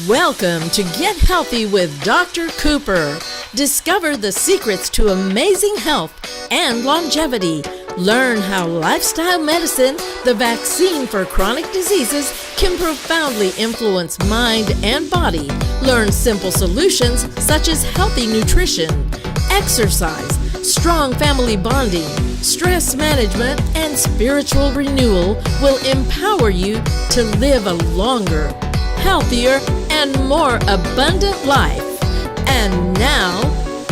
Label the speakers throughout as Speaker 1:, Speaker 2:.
Speaker 1: Welcome to Get Healthy with Dr. Cooper. Discover the secrets to amazing health and longevity. Learn how lifestyle medicine, the vaccine for chronic diseases, can profoundly influence mind and body. Learn simple solutions such as healthy nutrition, exercise, strong family bonding, stress management, and spiritual renewal will empower you to live a longer, healthier, and more abundant life. And now,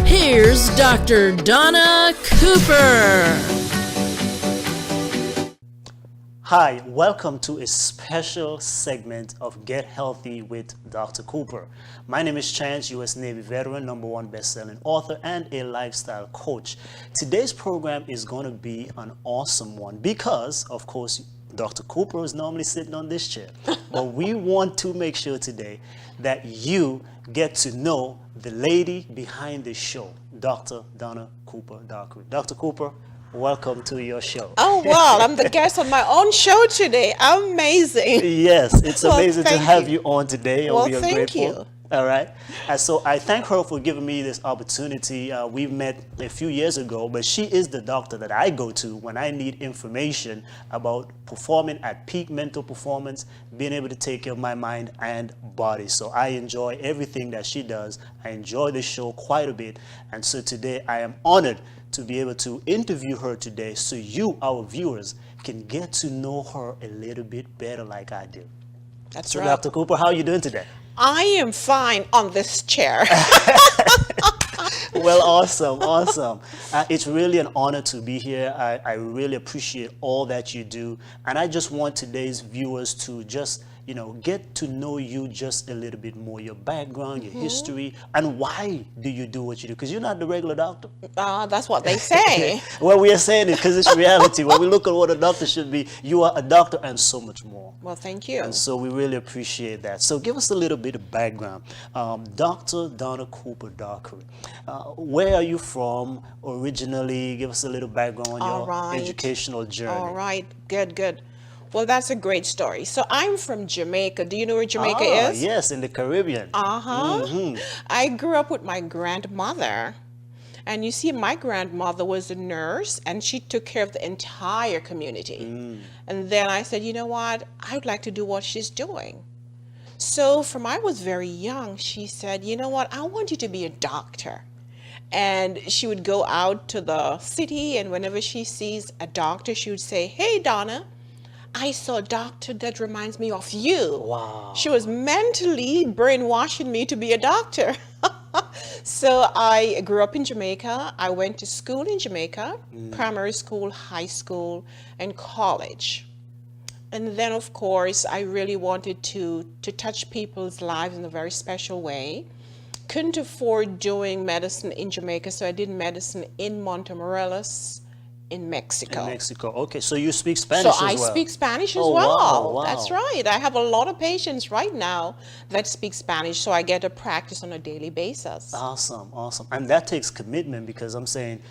Speaker 1: here's Dr. Dona Cooper.
Speaker 2: Hi, welcome to a special segment of Get Healthy with Dr. Cooper. My name is Chance, U.S. Navy veteran, #1 best-selling author, and a lifestyle coach. Today's program is going to be an awesome one because, of course, Dr. Cooper is normally sitting on this chair, but we want to make sure today that you get to know the lady behind the show, Dr. Dona Cooper. Dr. Cooper, welcome to your show.
Speaker 3: Oh, wow. I'm the guest on my own show today. Amazing.
Speaker 2: Yes, it's amazing to have you on today.
Speaker 3: Well,
Speaker 2: we are
Speaker 3: thank
Speaker 2: grateful.
Speaker 3: you.
Speaker 2: All right. And so I thank her for giving me this opportunity. We met a few years ago, but she is the doctor that I go to when I need information about performing at peak mental performance, being able to take care of my mind and body. So I enjoy everything that she does. I enjoy the show quite a bit. And so today I am honored to be able to interview her today so you, our viewers, can get to know her a little bit better like I do.
Speaker 3: That's
Speaker 2: So
Speaker 3: right.
Speaker 2: Dr. Cooper, how are you doing today?
Speaker 3: I am fine on this chair.
Speaker 2: Well, awesome. It's really an honor to be here. I really appreciate all that you do. And I just want today's viewers to just, get to know you just a little bit more, your background, your history, and why do you do what you do? Because you're not the regular doctor.
Speaker 3: That's what they say.
Speaker 2: Well, we are saying it because it's reality. When we look at what a doctor should be, you are a doctor and so much more.
Speaker 3: Well, thank you.
Speaker 2: And so we really appreciate that. So give us a little bit of background. Dr. Dona Cooper Dockery. Where are you from originally? Give us a little background on your educational journey.
Speaker 3: All right. Good. Well, that's a great story. So I'm from Jamaica. Do you know where Jamaica is?
Speaker 2: Yes, in the Caribbean.
Speaker 3: I grew up with my grandmother. And you see, my grandmother was a nurse, and she took care of the entire community. And then I said, you know what? I would like to do what she's doing. So from I was very young, she said, you know what? I want you to be a doctor. And she would go out to the city, and whenever she sees a doctor, she would say, hey, Donna, I saw a doctor that reminds me of you.
Speaker 2: Wow.
Speaker 3: She was mentally brainwashing me to be a doctor. So I grew up in Jamaica. I went to school in Jamaica, primary school, high school, and college. And then, of course, I really wanted to touch people's lives in a very special way. Couldn't afford doing medicine in Jamaica, so I did medicine in Montemorelos, in Mexico.
Speaker 2: In Mexico. Okay, so you speak Spanish
Speaker 3: So
Speaker 2: as well.
Speaker 3: I speak Spanish as
Speaker 2: Oh,
Speaker 3: well.
Speaker 2: wow.
Speaker 3: That's right. I have a lot of patients right now that speak Spanish, so I get to practice on a daily basis.
Speaker 2: Awesome. And that takes commitment because I'm saying,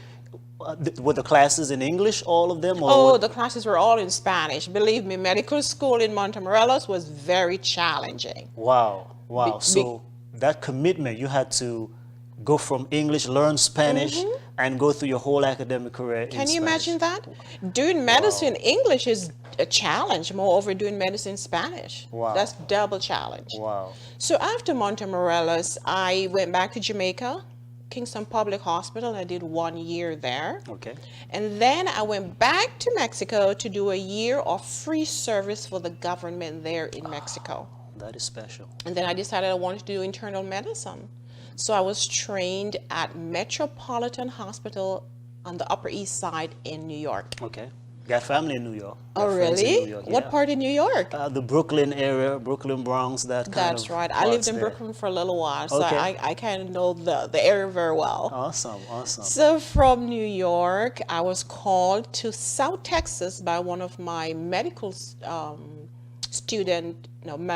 Speaker 2: were the classes in English, all of them? Or
Speaker 3: The classes were all in Spanish. Believe me, medical school in Montemorelos was very challenging.
Speaker 2: Wow. So that commitment, you had to go from English, learn Spanish, and go through your whole academic career in
Speaker 3: Can you
Speaker 2: Spanish.
Speaker 3: imagine that? Doing medicine English is a challenge. Moreover, doing medicine Spanish.
Speaker 2: Wow.
Speaker 3: That's double challenge.
Speaker 2: Wow.
Speaker 3: So after Montemorelos, I went back to Jamaica, Kingston Public Hospital. I did 1 year there.
Speaker 2: Okay.
Speaker 3: And then I went back to Mexico to do a year of free service for the government there in Mexico.
Speaker 2: That is special.
Speaker 3: And then I decided I wanted to do internal medicine. So I was trained at Metropolitan Hospital on the Upper East Side in New York.
Speaker 2: Okay. Got family in New York.
Speaker 3: Oh,
Speaker 2: Got friends in
Speaker 3: really?
Speaker 2: New York,
Speaker 3: What
Speaker 2: yeah.
Speaker 3: part of New York?
Speaker 2: The Brooklyn area, Brooklyn, Bronx, that kind of
Speaker 3: That's right. I lived in Brooklyn for a little while, so
Speaker 2: Okay.
Speaker 3: I kind of know the area very well.
Speaker 2: Awesome.
Speaker 3: So from New York, I was called to South Texas by one of my medical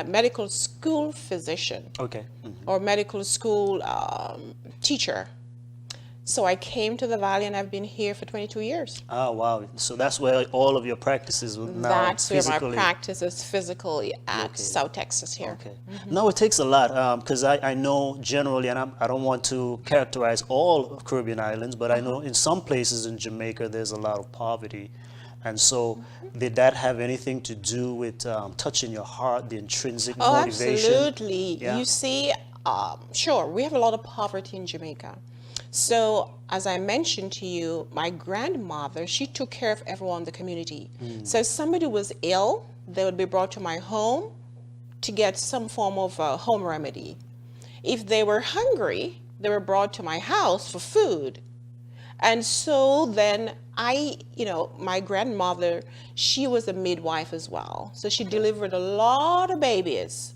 Speaker 3: medical school physician
Speaker 2: Okay.
Speaker 3: or medical school teacher So I came to the Valley, and I've been here for 22 years.
Speaker 2: Oh, wow. So that's where all of your practices will now
Speaker 3: That's where my
Speaker 2: physically.
Speaker 3: practice is physically at
Speaker 2: Okay.
Speaker 3: South Texas here.
Speaker 2: Okay. No, it takes a lot because I know generally, and I don't want to characterize all of Caribbean islands, but I know in some places in Jamaica there's a lot of poverty. And so, did that have anything to do with touching your heart, the intrinsic
Speaker 3: Oh,
Speaker 2: motivation?
Speaker 3: absolutely.
Speaker 2: Yeah.
Speaker 3: You see, sure, we have a lot of poverty in Jamaica. So, as I mentioned to you, my grandmother, she took care of everyone in the community. So, if somebody was ill, they would be brought to my home to get some form of home remedy. If they were hungry, they were brought to my house for food. And so then my grandmother, she was a midwife as well. So she delivered a lot of babies.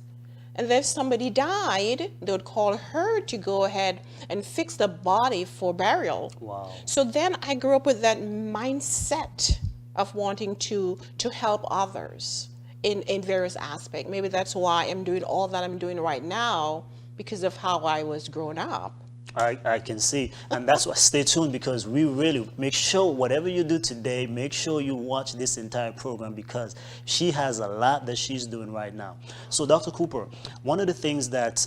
Speaker 3: And then if somebody died, they would call her to go ahead and fix the body for burial.
Speaker 2: Wow.
Speaker 3: So then I grew up with that mindset of wanting to help others in various aspects. Maybe that's why I'm doing all that I'm doing right now, because of how I was growing up.
Speaker 2: I can see, and that's why stay tuned, because we really make sure whatever you do today, make sure you watch this entire program, because she has a lot that she's doing right now. So Dr. Cooper, one of the things that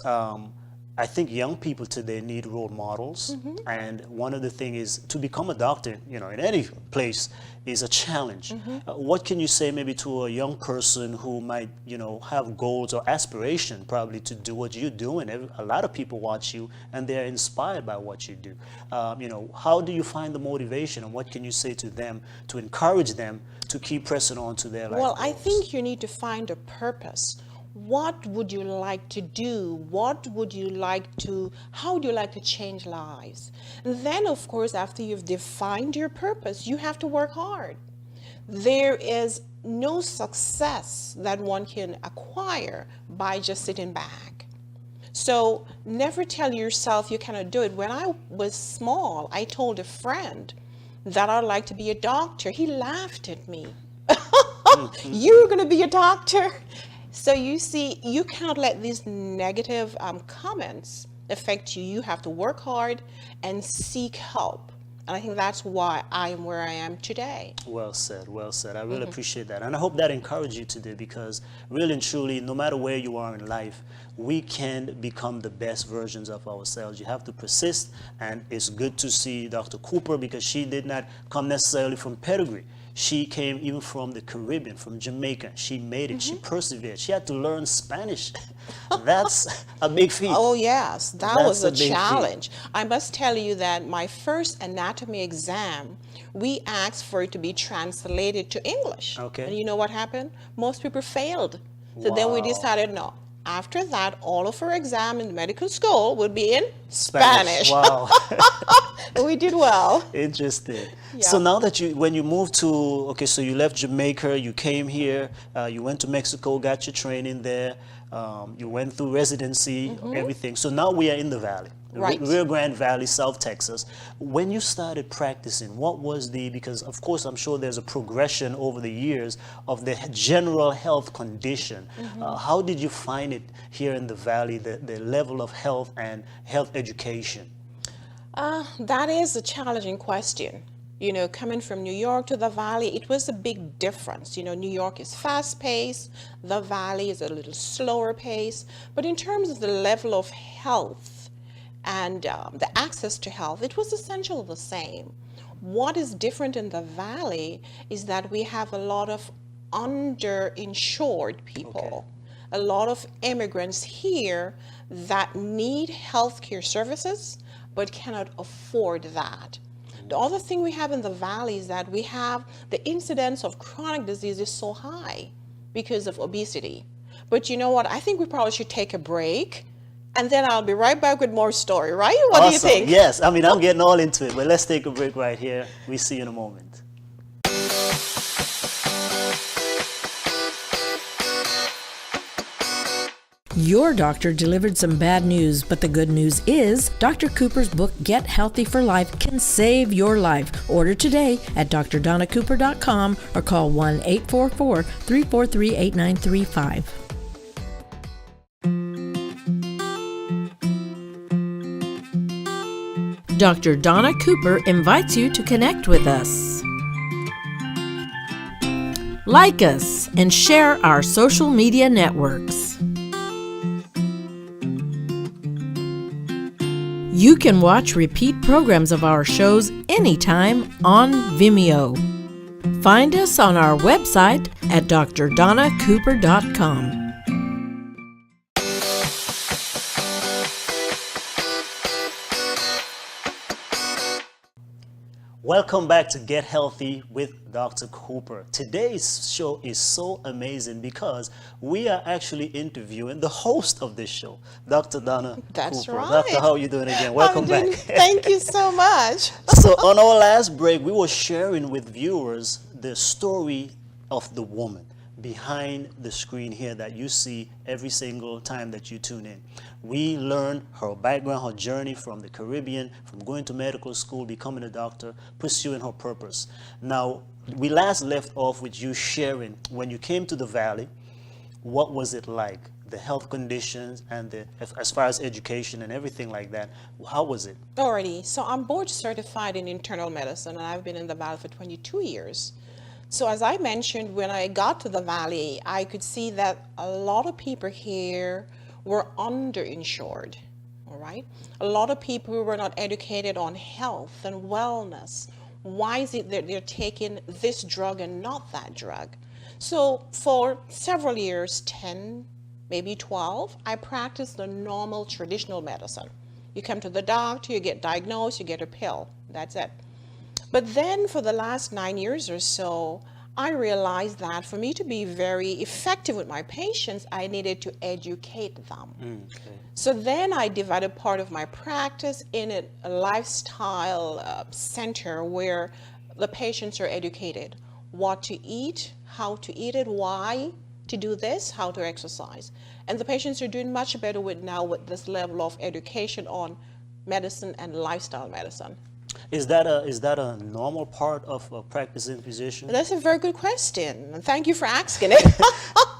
Speaker 2: I think young people today need role models, and one of the things is to become a doctor, in any place is a challenge. What can you say maybe to a young person who might, have goals or aspiration probably to do what you're doing? A lot of people watch you and they're inspired by what you do. How do you find the motivation, and what can you say to them to encourage them to keep pressing on to their life
Speaker 3: Well, I
Speaker 2: goals?
Speaker 3: think you need to find a purpose. What would you like to do? How would you like to change lives? And then, of course, after you've defined your purpose, you have to work hard. There is no success that one can acquire by just sitting back. So never tell yourself you cannot do it. When I was small, I told a friend that I'd like to be a doctor. He laughed at me. You're going to be a doctor? So you see, you cannot let these negative comments affect you. You have to work hard and seek help. And I think that's why I am where I am today.
Speaker 2: Well said, well said. I really appreciate that. And I hope that encouraged you today, because really and truly, no matter where you are in life, we can become the best versions of ourselves. You have to persist, and it's good to see Dr. Cooper, because she did not come necessarily from pedigree. She came even from the Caribbean, from Jamaica. She made it. She persevered. She had to learn Spanish. That's a big feat.
Speaker 3: Oh yes, that
Speaker 2: That's
Speaker 3: was
Speaker 2: a
Speaker 3: a
Speaker 2: big feat.
Speaker 3: challenge. I must tell you that my first anatomy exam, we asked for it to be translated to English.
Speaker 2: Okay.
Speaker 3: And you know what happened? Most people failed. So then we
Speaker 2: Wow.
Speaker 3: decided, no. After that, all of our exam in medical school would be in Spanish.
Speaker 2: Wow.
Speaker 3: And we did well.
Speaker 2: Interesting.
Speaker 3: Yeah.
Speaker 2: So now that when you moved to, okay, so you left Jamaica, you came here, you went to Mexico, got your training there, you went through residency, everything. So now we are in the Valley, the
Speaker 3: Right.
Speaker 2: Rio Grande Valley, South Texas. When you started practicing, what was because of course I'm sure there's a progression over the years of the general health condition. How did you find it here in the Valley, the level of health and health education?
Speaker 3: That is a challenging question. Coming from New York to the Valley, it was a big difference. New York is fast-paced, the Valley is a little slower pace. But in terms of the level of health and the access to health, it was essentially the same. What is different in the Valley is that we have a lot of underinsured people. A lot of immigrants here that need healthcare services but cannot afford that. The other thing we have in the Valley is that we have the incidence of chronic disease is so high because of obesity. But you know what? I think we probably should take a break, and then I'll be right back with more story, right? What do you
Speaker 2: Awesome.
Speaker 3: think?
Speaker 2: Yes, I'm getting all into it, but let's take a break right here. We see you in a moment.
Speaker 1: Your doctor delivered some bad news, but the good news is Dr. Cooper's book, Get Healthy for Life, can save your life. Order today at drdonacooper.com or call 1-844-343-8935. Dr. Donna Cooper invites you to connect with us. Like us and share our social media networks. You can watch repeat programs of our shows anytime on Vimeo. Find us on our website at drdonnacooper.com.
Speaker 2: Welcome back to Get Healthy with Dr. Cooper. Today's show is so amazing because we are actually interviewing the host of this show, Dr. Donna
Speaker 3: That's
Speaker 2: Cooper.
Speaker 3: right.
Speaker 2: Doctor, how are you doing again? Welcome back.
Speaker 3: Thank you so much.
Speaker 2: So on our last break, we were sharing with viewers the story of the woman behind the screen here that you see every single time that you tune in. We learned her background, her journey from the Caribbean, from going to medical school, becoming a doctor, pursuing her purpose. Now, we last left off with you sharing when you came to the Valley, what was it like? The health conditions and as far as education and everything like that, how was it?
Speaker 3: Alrighty, so I'm board certified in internal medicine and I've been in the Valley for 22 years. So as I mentioned, when I got to the Valley, I could see that a lot of people here were underinsured, all right? A lot of people were not educated on health and wellness. Why is it that they're taking this drug and not that drug? So for several years, 10, maybe 12, I practiced the normal traditional medicine. You come to the doctor, you get diagnosed, you get a pill, that's it. But then for the last 9 years or so, I realized that for me to be very effective with my patients, I needed to educate them.
Speaker 2: Okay.
Speaker 3: So then I divided part of my practice in a lifestyle center where the patients are educated. What to eat, how to eat it, why to do this, how to exercise. And the patients are doing much better with this level of education on medicine and lifestyle medicine.
Speaker 2: Is that a normal part of a practicing physician?
Speaker 3: That's a very good question. And thank you for asking it.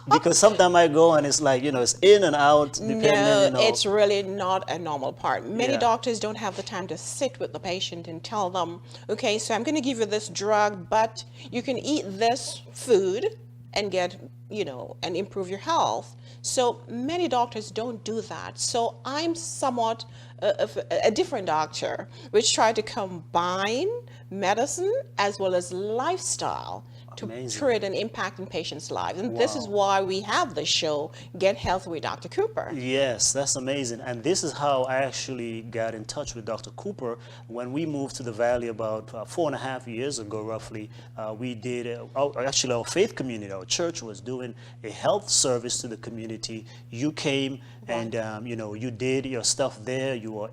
Speaker 2: Because sometimes I go and it's like, it's in and out, depending,
Speaker 3: No, it's really not a normal part. Many doctors don't have the time to sit with the patient and tell them, okay, so I'm going to give you this drug, but you can eat this food and get, and improve your health. So many doctors don't do that. So I'm somewhat a different doctor, which try to combine medicine as well as lifestyle to create an impact in patients' lives. And this is why we have the show, Get Healthy with Dr. Cooper.
Speaker 2: Yes, that's amazing. And this is how I actually got in touch with Dr. Cooper. When we moved to the Valley about 4.5 years ago, roughly, we did, actually our faith community, our church was doing a health service to the community. You came and, you did your stuff there. You were,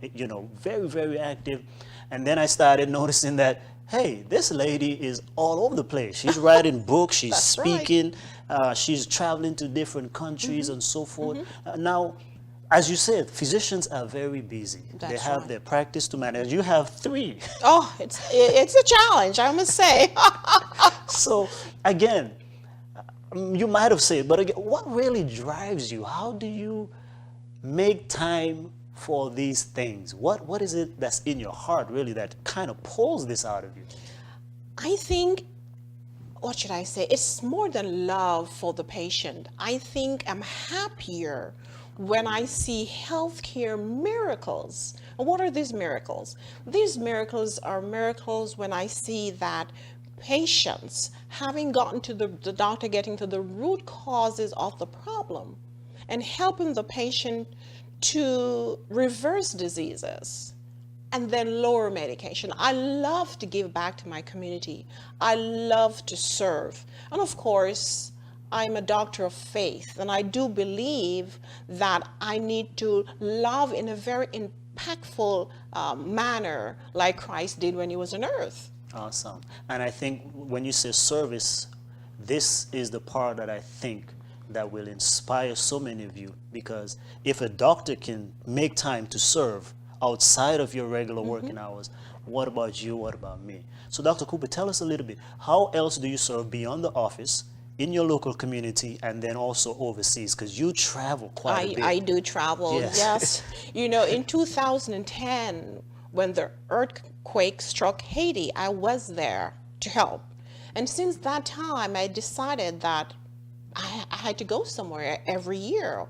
Speaker 2: very, very active. And then I started noticing that, hey, this lady is all over the place. She's writing books, she's speaking, she's traveling to different countries and so forth. Now, as you said, physicians are very busy. They have their practice to manage. You have 3.
Speaker 3: Oh, it's a challenge, I must say.
Speaker 2: So, again, you might have said, but again, what really drives you? How do you make time for these things? What is it that's in your heart really that kind of pulls this out of you?
Speaker 3: I think, what should I say? It's more than love for the patient. I think I'm happier when I see healthcare miracles. And what are these miracles? These miracles are miracles when I see that patients having gotten to the doctor getting to the root causes of the problem and helping the patient to reverse diseases and then lower medication. I love to give back to my community. I love to serve. And of course, I'm a doctor of faith, and I do believe that I need to love in a very impactful manner like Christ did when he was on earth.
Speaker 2: Awesome. And I think when you say service, this is the part that I think that will inspire so many of you, because if a doctor can make time to serve outside of your regular working hours, what about you? What about me? So Dr. Cooper, tell us a little bit, how else do you serve beyond the office, in your local community, and then also overseas? Because you travel quite a bit.
Speaker 3: I do travel,
Speaker 2: Yes.
Speaker 3: yes. You know, in 2010, When the earthquake struck Haiti, I was there to help. And since that time, I decided that I had to go somewhere every year.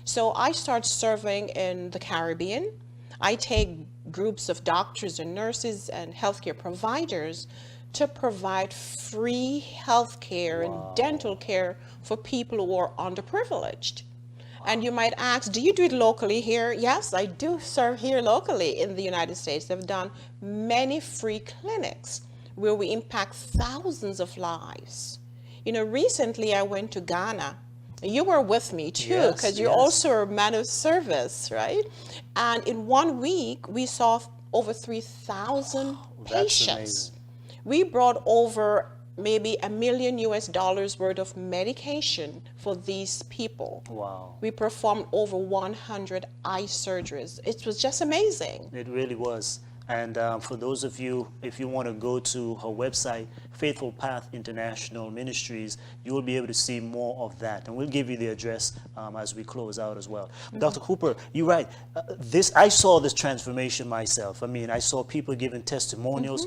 Speaker 3: So I start serving in the Caribbean. I take groups of doctors and nurses and healthcare providers to provide free health care and dental care for people who are underprivileged. And you might ask, do you do it locally here? Yes, I do serve here locally in the United States. I've done many free clinics where we impact thousands of lives. You know, recently I went to Ghana. You were with me too, because you're also a man of service, right? And in 1 week, we saw over 3,000 patients. We brought over maybe $1 million worth of medication for these people.
Speaker 2: Wow.
Speaker 3: We performed over 100 eye surgeries. It was just amazing.
Speaker 2: It really was. And for those of you, if you want to go to her website, Faithful Path International Ministries, you will be able to see more of that. And we'll give you the address as we close out as well. Dr. Cooper, you're right. I saw this transformation myself. I mean, I saw people giving testimonials,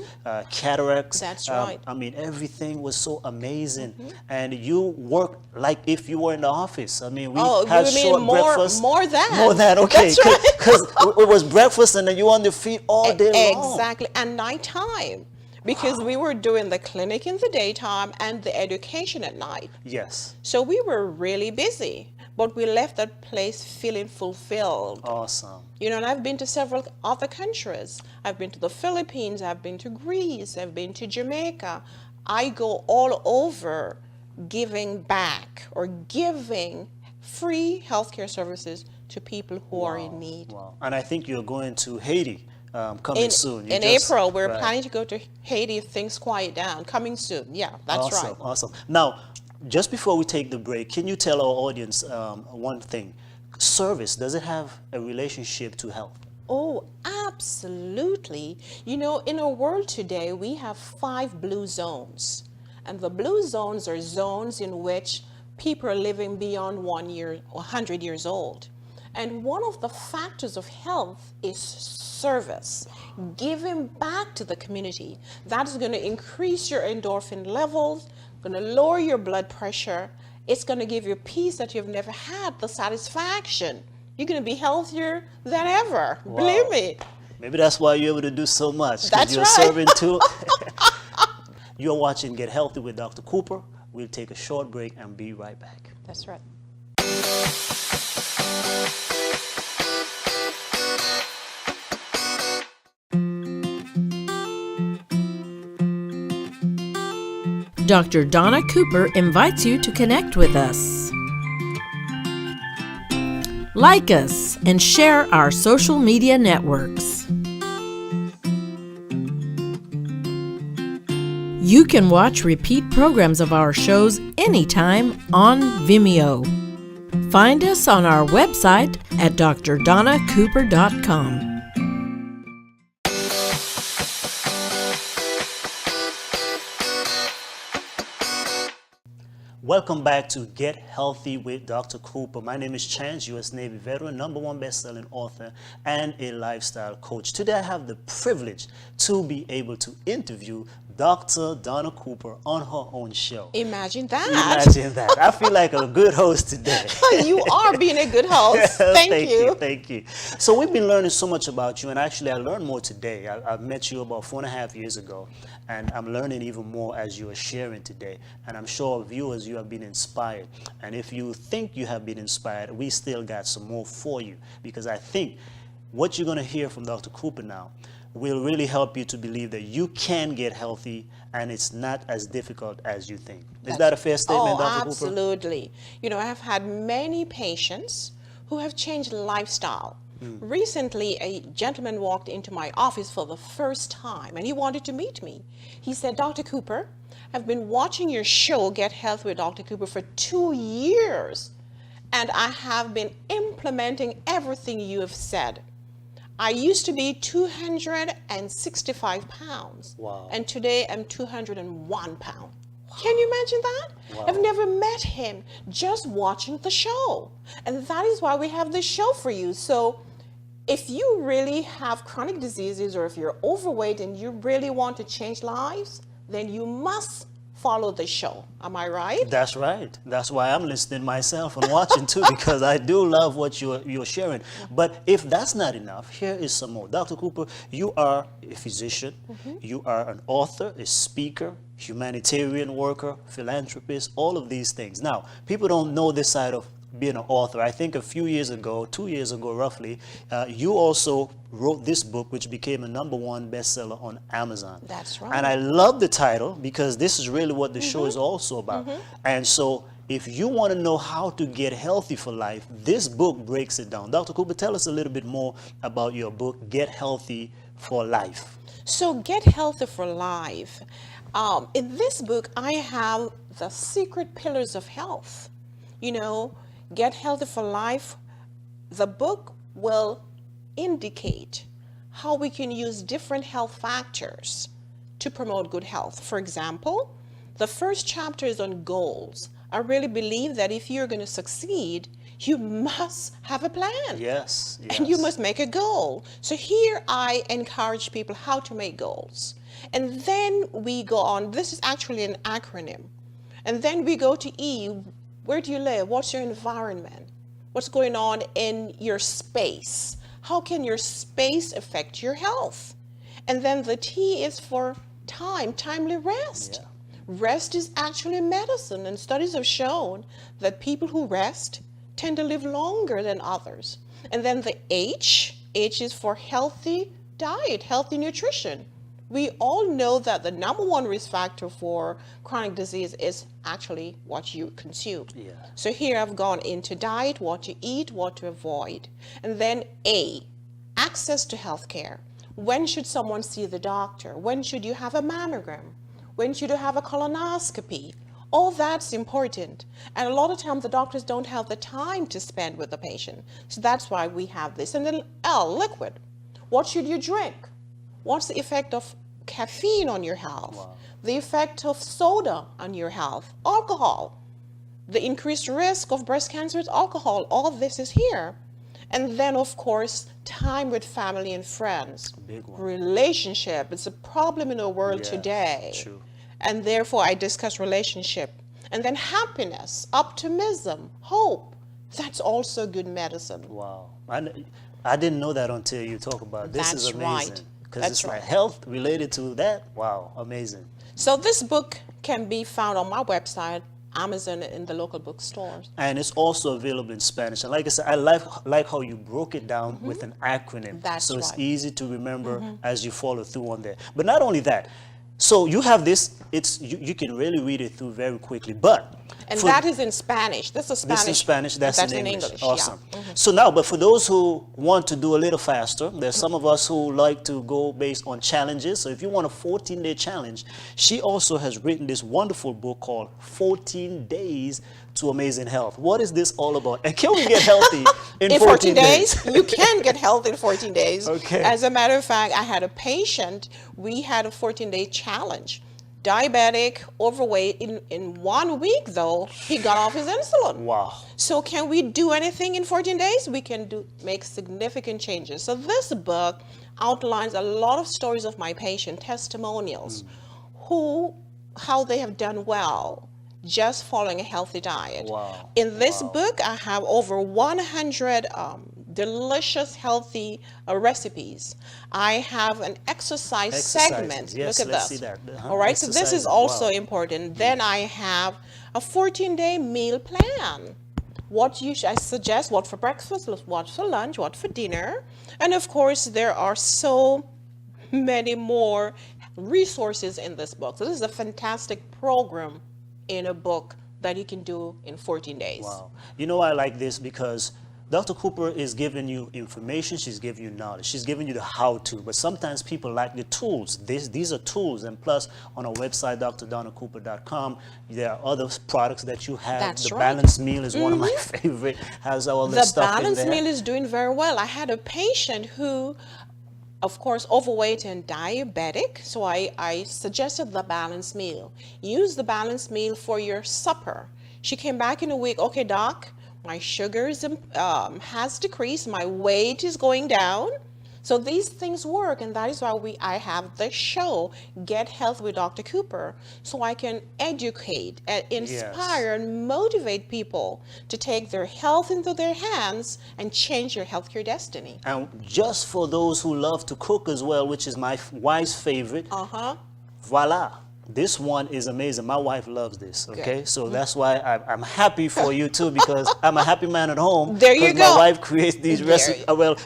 Speaker 2: cataracts.
Speaker 3: That's right.
Speaker 2: I mean, everything was so amazing. And you worked like if you were in the office. I mean, we had short breakfast.
Speaker 3: More than.
Speaker 2: More than, okay.
Speaker 3: That's right.
Speaker 2: Because it was breakfast and then you on the feet all day long.
Speaker 3: Exactly. And nighttime. Because we were doing the clinic in the daytime and the education at night.
Speaker 2: Yes.
Speaker 3: So we were really busy, but we left that place feeling fulfilled.
Speaker 2: Awesome.
Speaker 3: You know, and I've been to several other countries. I've been to the Philippines, I've been to Greece, I've been to Jamaica. I go all over giving back or giving free healthcare services to people who are in need.
Speaker 2: Wow. And I think you're going to Haiti. Coming soon.
Speaker 3: In April, we're planning to go to Haiti if things quiet down. Coming soon. Yeah, that's right.
Speaker 2: Awesome. Now, just before we take the break, can you tell our audience one thing? Service, does it have a relationship to health?
Speaker 3: Oh, absolutely. You know, in our world today, we have 5 blue zones. And the blue zones are zones in which people are living beyond 100 years old. And one of the factors of health is service, giving back to the community. That is going to increase your endorphin levels, going to lower your blood pressure. It's going to give you peace that you've never had, the satisfaction. You're going to be healthier than ever.
Speaker 2: Wow.
Speaker 3: Believe me.
Speaker 2: Maybe that's why you're able to do so much.
Speaker 3: That's
Speaker 2: you're
Speaker 3: right.
Speaker 2: Serving too. You're watching Get Healthy with Dr. Cooper. We'll take a short break and be right back.
Speaker 3: That's right.
Speaker 1: Dr. Donna Cooper invites you to connect with us. Like us and share our social media networks. You can watch repeat programs of our shows anytime on Vimeo. Find us on our website at drdonnacooper.com.
Speaker 2: Welcome back to Get Healthy with Dr. Cooper. My name is Chance, U.S. Navy veteran, #1 best-selling author, and a lifestyle coach. Today I have the privilege to be able to interview Dr. Donna Cooper on her own show.
Speaker 3: Imagine that.
Speaker 2: Imagine that. I feel like a good host today.
Speaker 3: You are being a good host. Thank you.
Speaker 2: Thank you. So we've been learning so much about you, and actually I learned more today. I met you about 4.5 years ago, and I'm learning even more as you are sharing today. And I'm sure viewers, you have been inspired. And if you think you have been inspired, we still got some more for you, because I think what you're going to hear from Dr. Cooper now will really help you to believe that you can get healthy and it's not as difficult as you think. Is that a fair statement, Dr. Cooper?
Speaker 3: Absolutely. You know, I have had many patients who have changed lifestyle. Recently, a gentleman walked into my office for the first time and he wanted to meet me. He said, Dr. Cooper, I've been watching your show, Get Healthy with Dr. Cooper, for 2 years, and I have been implementing everything you have said. I used to be 265 pounds,
Speaker 2: Wow.
Speaker 3: and today I'm 201 pounds. Can you imagine that?
Speaker 2: Wow.
Speaker 3: I've never met him, just watching the show. And that is why we have this show for you. So if you really have chronic diseases, or if you're overweight and you really want to change lives, then you must follow the show. Am I right?
Speaker 2: That's right. That's why I'm listening myself and watching too, because I do love what you're sharing. But if that's not enough, here is some more. Dr. Cooper, you are a physician, you are an author, a speaker, humanitarian worker, philanthropist, all of these things. Now, people don't know this side of being an author. I think a few years ago, 2 years ago roughly, you also wrote this book, which became a #1 bestseller on Amazon.
Speaker 3: That's right.
Speaker 2: And I love the title, because this is really what the show is also about. And so if you want to know how to get healthy for life, this book breaks it down. Dr. Cooper, tell us a little bit more about your book, Get Healthy for Life.
Speaker 3: So Get Healthy for Life. In this book, I have the secret pillars of health. You know, Get Healthy for Life, the book will indicate how we can use different health factors to promote good health. For example, the first chapter is on goals. I really believe that if you're going to succeed, you must have a plan.
Speaker 2: Yes, yes.
Speaker 3: And you must make a goal. So here I encourage people how to make goals. And then we go on, this is actually an acronym. And then we go to E. Where do you live? What's your environment? What's going on in your space? How can your space affect your health? And then the T is for time, timely rest.
Speaker 2: Yeah.
Speaker 3: Rest is actually medicine, and studies have shown that people who rest tend to live longer than others. And then the H is for healthy diet, healthy nutrition. We all know that the #1 risk factor for chronic disease is actually what you consume.
Speaker 2: Yeah.
Speaker 3: So here I've gone into diet, what to eat, what to avoid. And then A, access to healthcare. When should someone see the doctor? When should you have a mammogram? When should you have a colonoscopy? All that's important. And a lot of times the doctors don't have the time to spend with the patient. So that's why we have this. And then L, liquid. What should you drink? What's the effect of caffeine on your health?
Speaker 2: Wow.
Speaker 3: The effect of soda on your health? Alcohol. The increased risk of breast cancer with alcohol. All of this is here. And then, of course, time with family and friends.
Speaker 2: Big one.
Speaker 3: Relationship. It's a problem in the world
Speaker 2: Yeah,
Speaker 3: today.
Speaker 2: true.
Speaker 3: And therefore, I discuss relationship. And then happiness, optimism, hope. That's also good medicine.
Speaker 2: Wow. I didn't know that until you talk about it. This is
Speaker 3: That's
Speaker 2: amazing.
Speaker 3: right.
Speaker 2: Because
Speaker 3: That's
Speaker 2: it's
Speaker 3: right.
Speaker 2: like health related to that. Wow, amazing.
Speaker 3: So this book can be found on my website, Amazon, in the local bookstores.
Speaker 2: And it's also available in Spanish. And like I said, I like how you broke it down with an acronym.
Speaker 3: That's
Speaker 2: so it's
Speaker 3: right.
Speaker 2: easy to remember as you follow through on there. But not only that, so you have this, you can really read it through very quickly. But
Speaker 3: And
Speaker 2: for-
Speaker 3: that is in Spanish. This is Spanish.
Speaker 2: This is Spanish, that's in English.
Speaker 3: yeah.
Speaker 2: Awesome. So now, but for those who want to do a little faster, there's some of us who like to go based on challenges. So if you want a 14-day challenge, she also has written this wonderful book called 14 Days to Amazing Health. What is this all about? And can we get healthy in 14 days?
Speaker 3: You can get healthy in 14 days.
Speaker 2: Okay.
Speaker 3: As a matter of fact, I had a patient, we had a 14-day challenge. Diabetic, overweight. In 1 week, though, he got off his insulin.
Speaker 2: Wow.
Speaker 3: So can we do anything in 14 days? We can make significant changes. So this book outlines a lot of stories of my patient, testimonials, how they have done well just following a healthy diet.
Speaker 2: Wow.
Speaker 3: In this book, I have over 100 delicious, healthy recipes. I have an exercise segment.
Speaker 2: Yes,
Speaker 3: Look at
Speaker 2: let's
Speaker 3: this.
Speaker 2: see that.
Speaker 3: All right, so this is
Speaker 2: Exercises.
Speaker 3: also
Speaker 2: Wow.
Speaker 3: important. Then I have a 14-day meal plan. I suggest what for breakfast, what for lunch, what for dinner. And of course, there are so many more resources in this book. So this is a fantastic program in a book that you can do in 14 days.
Speaker 2: Wow. You know, I like this because Dr. Cooper is giving you information, she's giving you knowledge, she's giving you the how-to, but sometimes people lack the tools. These are tools, and plus on our website, drdonacooper.com, there are other products that you have.
Speaker 3: That's
Speaker 2: the
Speaker 3: right.
Speaker 2: balanced meal is one of my favorite, has all the
Speaker 3: The
Speaker 2: stuff in
Speaker 3: balanced
Speaker 2: there.
Speaker 3: meal is doing very well. I had a patient who, of course, overweight and diabetic, so I suggested the balanced meal. Use the balanced meal for your supper. She came back in a week, okay, doc, My sugars has decreased. My weight is going down. So these things work, and that is why I have the show, Get Health with Dr. Cooper, so I can educate, inspire, and motivate people to take their health into their hands and change their healthcare destiny.
Speaker 2: And just for those who love to cook as well, which is my wife's favorite, voila. This one is amazing. My wife loves this, okay?
Speaker 3: Good.
Speaker 2: So that's why I'm happy for you too, because I'm a happy man at home.
Speaker 3: There you go.
Speaker 2: My wife creates these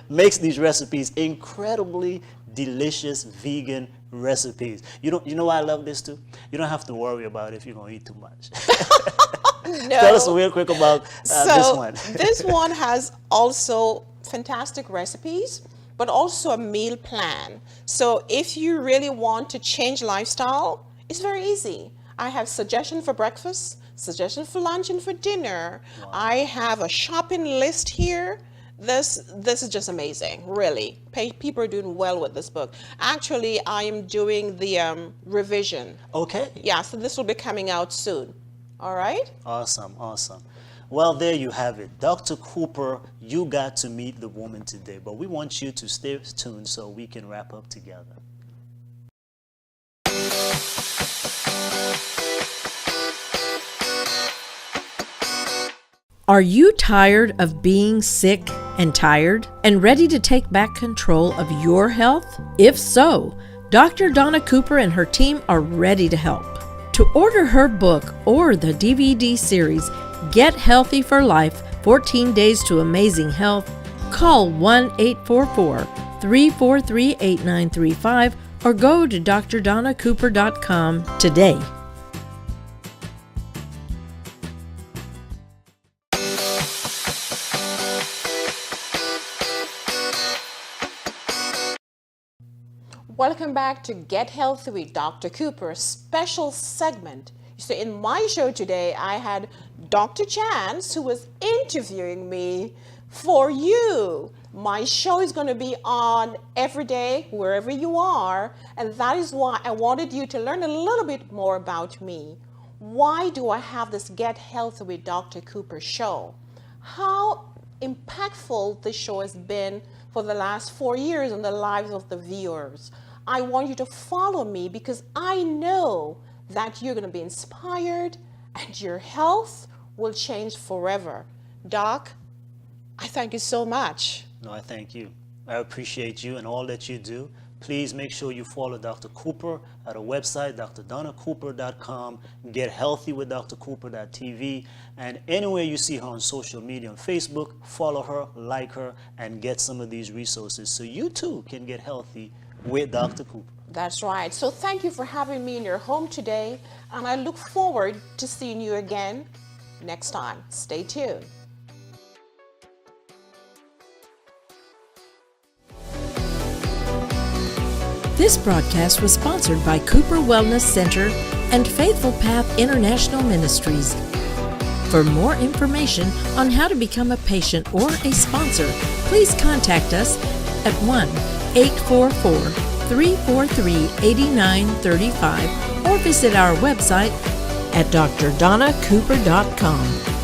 Speaker 2: makes these recipes, incredibly delicious vegan recipes. You know why I love this too? You don't have to worry about if you're going to eat too much.
Speaker 3: No.
Speaker 2: Tell us real quick about this one.
Speaker 3: This one has also fantastic recipes, but also a meal plan. So if you really want to change lifestyle, it's very easy. I have suggestions for breakfast, suggestions for lunch and for dinner. Wow. I have a shopping list here. This is just amazing, really. People are doing well with this book. Actually, I am doing the revision.
Speaker 2: Okay.
Speaker 3: Yeah, so this will be coming out soon. All right?
Speaker 2: Awesome. Well, there you have it. Dr. Cooper, you got to meet the woman today, but we want you to stay tuned so we can wrap up together.
Speaker 1: Are you tired of being sick and tired and ready to take back control of your health? If so, Dr. Dona Cooper and her team are ready to help. To order her book or the DVD series, Get Healthy for Life, 14 Days to Amazing Health, call 1-844-343-8935 or go to drdonacooper.com today.
Speaker 3: Welcome back to Get Healthy with Dr. Cooper, a special segment. So in my show today, I had Dr. Chance, who was interviewing me for you. My show is going to be on every day, wherever you are, and that is why I wanted you to learn a little bit more about me. Why do I have this Get Healthy with Dr. Cooper show? How impactful this show has been for the last 4 years in the lives of the viewers. I want you to follow me because I know that you're going to be inspired and your health will change forever. Doc, I thank you so much.
Speaker 2: No, I thank you. I appreciate you and all that you do. Please make sure you follow Dr. Cooper at our website, drdonacooper.com, Get Healthy with drcooper.tv, and anywhere you see her on social media, on Facebook, follow her, like her, and get some of these resources so you too can get healthy with Dr. Cooper.
Speaker 3: That's right. So thank you for having me in your home today, and I look forward to seeing you again next time. Stay tuned.
Speaker 1: This broadcast was sponsored by Cooper Wellness Center and Faithful Path International Ministries. For more information on how to become a patient or a sponsor, please contact us at 1-844-343-8935 or visit our website at drdonacooper.com.